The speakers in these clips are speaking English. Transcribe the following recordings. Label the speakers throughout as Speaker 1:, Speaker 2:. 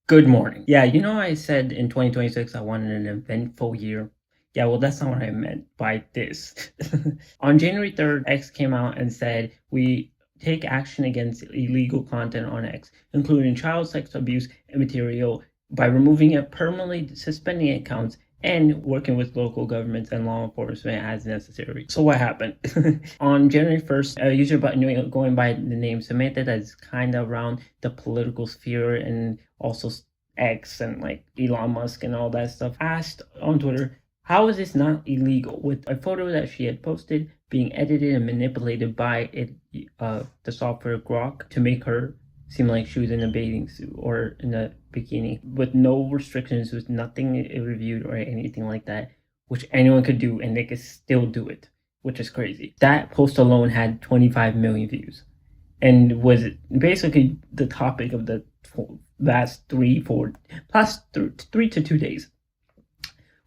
Speaker 1: Good morning. Yeah, I said in 2026 I wanted an eventful year. Yeah, well, that's not what I meant by this. On January 3rd, X came out and said we take action against illegal content on X, including child sex abuse and material, by removing it, permanently suspending accounts, and working with local governments and law enforcement as necessary. So what happened? On January 1st, a user going by the name Samantha, that's kind of around the political sphere and also X and like Elon Musk and all that stuff, asked on Twitter, how is this not illegal? With a photo that she had posted being edited and manipulated by the software Grok to make her seem like she was in a bathing suit or in a bikini, with no restrictions, with nothing reviewed or anything like that, which anyone could do and they could still do it, which is crazy. That post alone had 25 million views and was basically the topic of the last 3 to 2 days,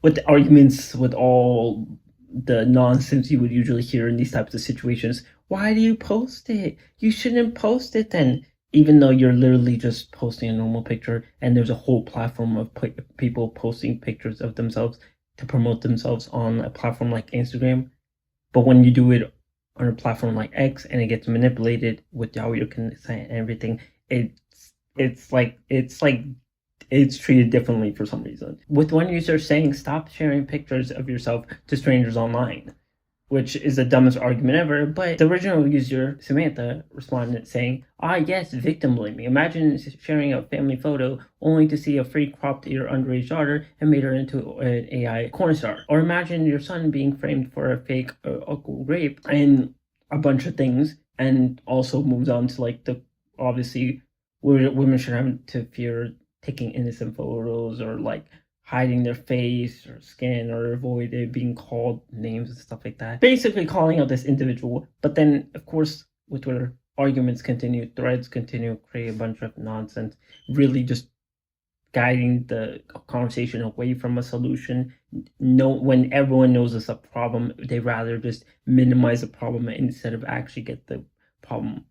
Speaker 1: with the arguments, with all the nonsense you would usually hear in these types of situations. Why do you post it? You shouldn't post it then. Even though you're literally just posting a normal picture, and there's a whole platform of people posting pictures of themselves to promote themselves on a platform like Instagram. But when you do it on a platform like X and it gets manipulated without your consent and everything, it's like it's treated differently for some reason. With one user saying stop sharing pictures of yourself to strangers online, which is the dumbest argument ever. But the original user, Samantha, responded saying, yes, victim blaming. Imagine sharing a family photo only to see a freak cropped your underage daughter and made her into an AI corn star. Or imagine your son being framed for a fake uncle rape and a bunch of things, and also moves on to like the obviously women should have to fear taking innocent photos or like hiding their face or skin or avoid it being called names and stuff like that. Basically calling out this individual. But then, of course, with Twitter, arguments continue, threads continue, create a bunch of nonsense, really just guiding the conversation away from a solution. No, when everyone knows it's a problem, they rather just minimize the problem instead of actually get the problem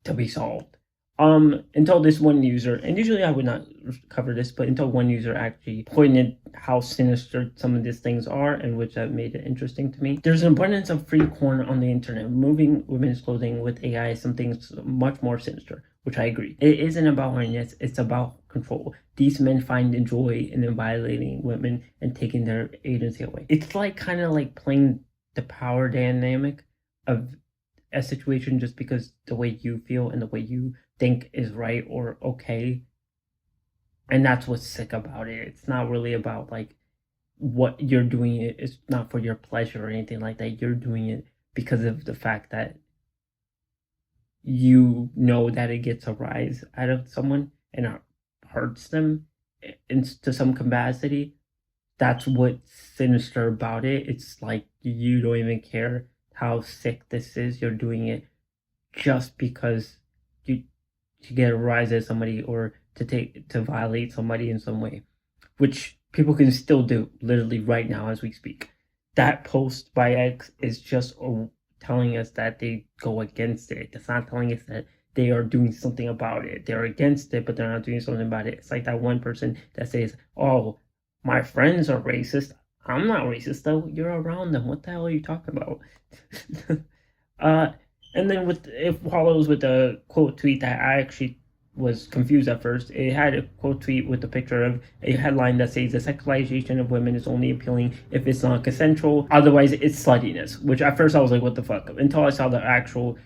Speaker 1: to be solved. Until this one user, and usually I would not cover this, but until one user actually pointed how sinister some of these things are, and which that made it interesting to me. There's an abundance of free corn on the internet. Removing women's clothing with AI is something much more sinister, which I agree. It isn't about awareness, it's about control. These men find joy in violating women and taking their agency away. It's like kind of like playing the power dynamic of a situation just because the way you feel and the way you think is right or okay. And that's what's sick about it. It's not really about like what you're doing. It's not for your pleasure or anything like that. You're doing it because of the fact that you know that it gets a rise out of someone and it hurts them to some capacity. That's what's sinister about it. It's like you don't even care how sick this is. You're doing it just because you to get a rise at somebody or to violate somebody in some way, which people can still do literally right now as we speak. That post by X is just telling us that they go against it. It's not telling us that they are doing something about it. They're against it, but they're not doing something about it. It's like that one person that says, "Oh, my friends are racist. I'm not racist though. You're around them. What the hell are you talking about?" And then it follows with a quote tweet that I actually was confused at first. It had a quote tweet with a picture of a headline that says the sexualization of women is only appealing if it's not consensual. Otherwise, it's sluttiness. Which at first I was like, what the fuck? Until I saw the actual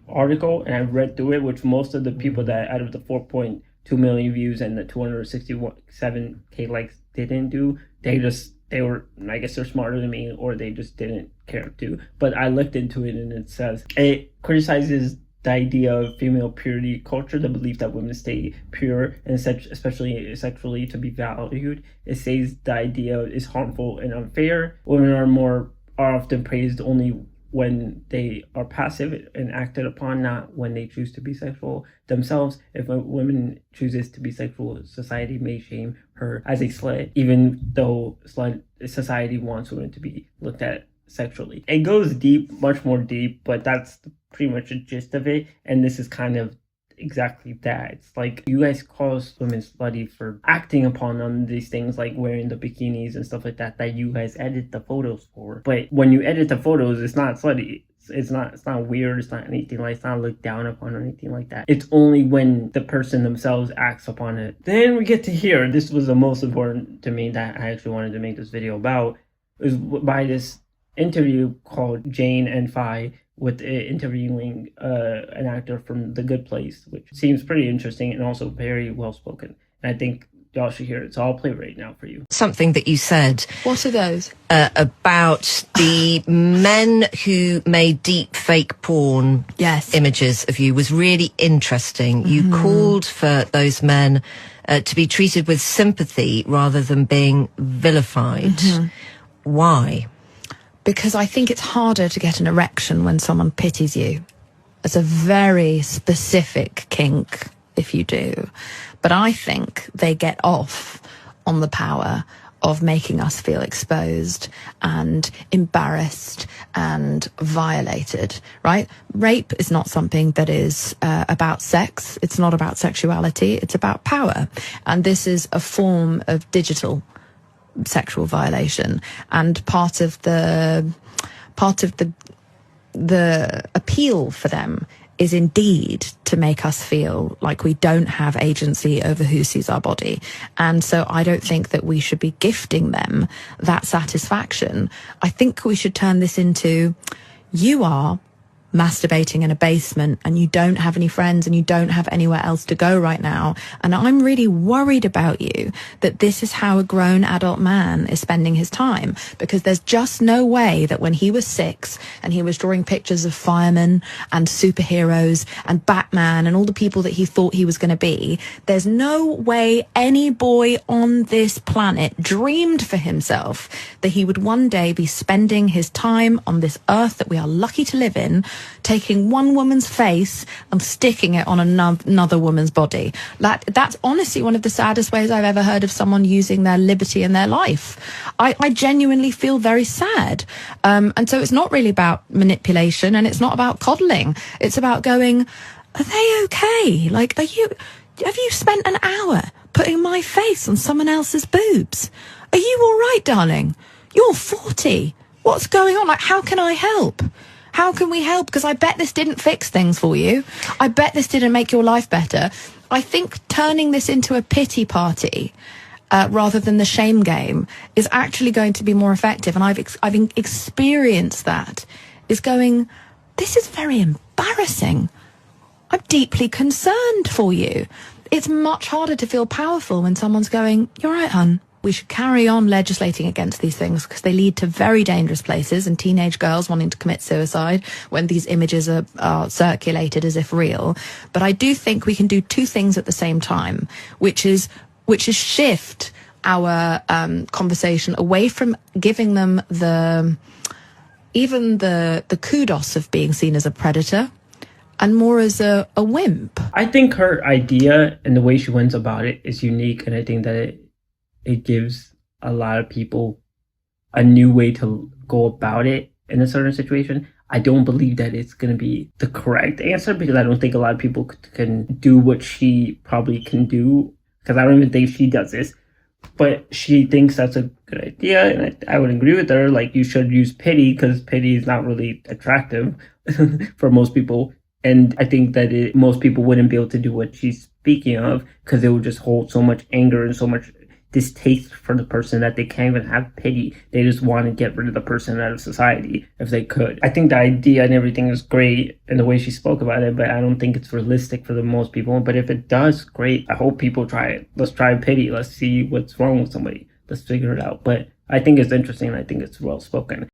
Speaker 1: article and I read through it, which most of the people that out of the 4.2 million views and the 267K likes didn't do, they were, I guess they're smarter than me, or they just didn't care to. But I looked into it and it says it criticizes the idea of female purity culture, the belief that women stay pure and especially sexually to be valued. It says the idea is harmful and unfair. Women are often praised only when they are passive and acted upon, not when they choose to be sexual themselves. If a woman chooses to be sexual, society may shame her as a slut, even though society wants women to be looked at sexually. It goes deep, much more deep, but that's pretty much the gist of it. And this is kind of exactly that. It's like you guys call women slutty for acting upon on these things, like wearing the bikinis and stuff like that you guys edit the photos for. But when you edit the photos, it's not slutty. It's not weird. It's not anything like, it's not looked down upon or anything like that. It's only when the person themselves acts upon it. Then we get to hear, this was the most important to me that I actually wanted to make this video about, is by this interview called Jane and Phi, with interviewing an actor from The Good Place, which seems pretty interesting and also very well spoken. And I think y'all should hear it. So I'll play right now for you.
Speaker 2: Something that you said.
Speaker 3: What are those?
Speaker 2: About the men who made deep fake porn images of you was really interesting. You called for those men to be treated with sympathy rather than being vilified. Why?
Speaker 3: Because I think it's harder to get an erection when someone pities you. It's a very specific kink if you do. But I think they get off on the power of making us feel exposed and embarrassed and violated, right? Rape is not something that is about sex. It's not about sexuality. It's about power. And this is a form of digital sexual violation, and part of the appeal for them is indeed to make us feel like we don't have agency over who sees our body. And so I don't think that we should be gifting them that satisfaction. I think we should turn this into, you are masturbating in a basement and you don't have any friends and you don't have anywhere else to go right now, and I'm really worried about you that this is how a grown adult man is spending his time, because there's just no way that when he was 6 and he was drawing pictures of firemen and superheroes and Batman and all the people that he thought he was going to be, there's no way any boy on this planet dreamed for himself that he would one day be spending his time on this earth that we are lucky to live in, taking one woman's face and sticking it on another woman's body. That's honestly one of the saddest ways I've ever heard of someone using their liberty in their life. I genuinely feel very sad. And so it's not really about manipulation, and it's not about coddling. It's about going, are they okay? Like, have you spent an hour putting my face on someone else's boobs? Are you all right, darling? You're 40. What's going on? Like, how can I help? How can we help? Because I bet this didn't fix things for you. I bet this didn't make your life better. I think turning this into a pity party rather than the shame game is actually going to be more effective. And I've experienced that. Is going, this is very embarrassing. I'm deeply concerned for you. It's much harder to feel powerful when someone's going, you're right, hun. We should carry on legislating against these things because they lead to very dangerous places, and teenage girls wanting to commit suicide when these images are circulated as if real. But I do think we can do two things at the same time, which is shift our conversation away from giving them the kudos of being seen as a predator and more as a wimp.
Speaker 1: I think her idea and the way she went about it is unique, and I think that it gives a lot of people a new way to go about it in a certain situation. I don't believe that it's going to be the correct answer, because I don't think a lot of people can do what she probably can do, because I don't even think she does this. But she thinks that's a good idea, and I would agree with her. Like, you should use pity, because pity is not really attractive for most people. And I think that most people wouldn't be able to do what she's speaking of, because it would just hold so much anger and so much distaste for the person that they can't even have pity. They just want to get rid of the person out of society if they could. I think the idea and everything is great and the way she spoke about it, but I don't think it's realistic for the most people. But if it does, great. I hope people try it. Let's try pity. Let's see what's wrong with somebody. Let's figure it out. But I think it's interesting, and I think it's well spoken.